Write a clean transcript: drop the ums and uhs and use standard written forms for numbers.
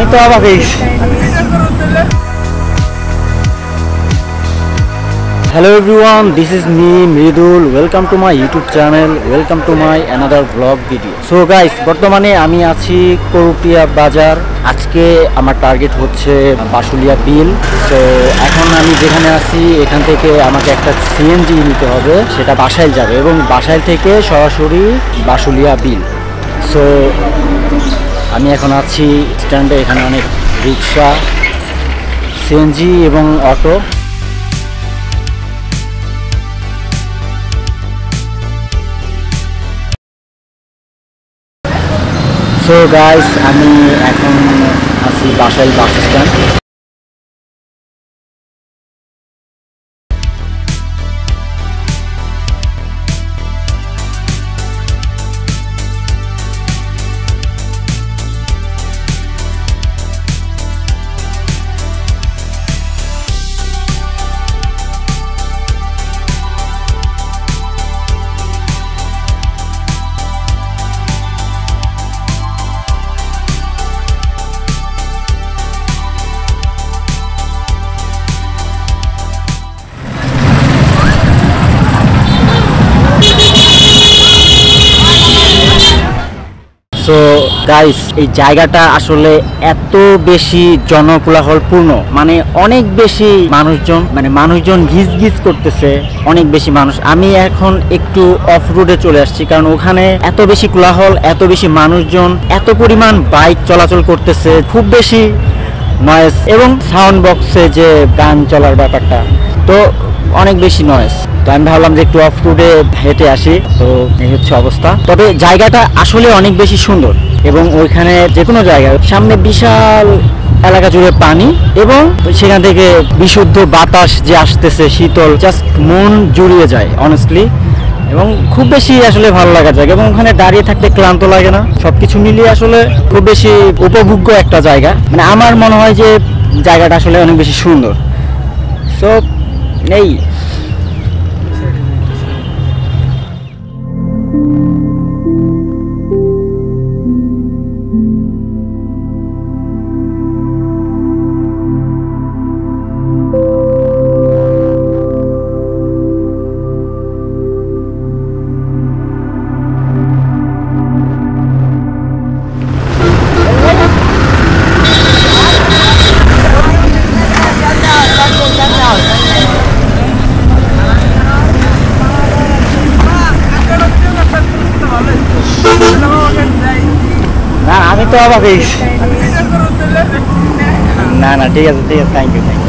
আমি তো অবাক হয়ে গেছি। Hello everyone, this is me Mridul. Welcome to my YouTube channel. Welcome to my another vlog video. So guys, বর্তমানে আমি আছি করুটিয়া বাজার। আজকে আমার টার্গেট হচ্ছে বাসুলিয়া বিল। সো এখন আমি যেখানে আছি এখান থেকে আমাকে একটা সিএনজি নিতে হবে, সেটা বাসাইল যাবে এবং বাসাইল থেকে সরাসরি বাসুলিয়া বিল। সো আমি এখন আছি স্ট্যান্ডে, এখানে অনেক রিক্সা, সিএনজি এবং অটো। সো গাইস, আমি এখন আছি Basail bus stand. So guys, এই জায়গাটা আসলে এত বেশি জনকোলাহলপূর্ণ, মানে অনেক বেশি মানুষজন, মানুষজন গিজ গিজ করতেছে, অনেক বেশি মানুষ। আমি এখন একটু অফ রোডে চলে আসছি, কারণ ওখানে এত বেশি কোলাহল, এত বেশি মানুষজন, এত পরিমাণ বাইক চলাচল করতেছে, খুব বেশি নয়েজ, এবং সাউন্ড বক্সে যে গান চলার ব্যাপারটা, তো অনেক বেশি নয়েজ। তো আমি ভাবলাম যে একটু অফ রোডে হেঁটে আসি। তো এই হচ্ছে অবস্থা। তবে জায়গাটা আসলে অনেক বেশি সুন্দর, এবং ওইখানে যে কোনো জায়গায় সামনে বিশাল এলাকা জুড়ে পানি, এবং সেখান থেকে বিশুদ্ধ বাতাস যে আসতেছে, শীতল, জাস্ট মন জুড়িয়ে যায় অনেস্টলি, এবং খুব বেশি আসলে ভালো লাগার জায়গা, এবং ওখানে দাঁড়িয়ে থাকতে ক্লান্ত লাগে না। সবকিছু মিলিয়ে আসলে খুব বেশি উপভোগ্য একটা জায়গা। আমার মনে হয় যে জায়গাটা আসলে অনেক বেশি সুন্দর। সো এই আমি তো অবাক হয়ে গেছি। না না, ঠিক আছে, থ্যাংক ইউ।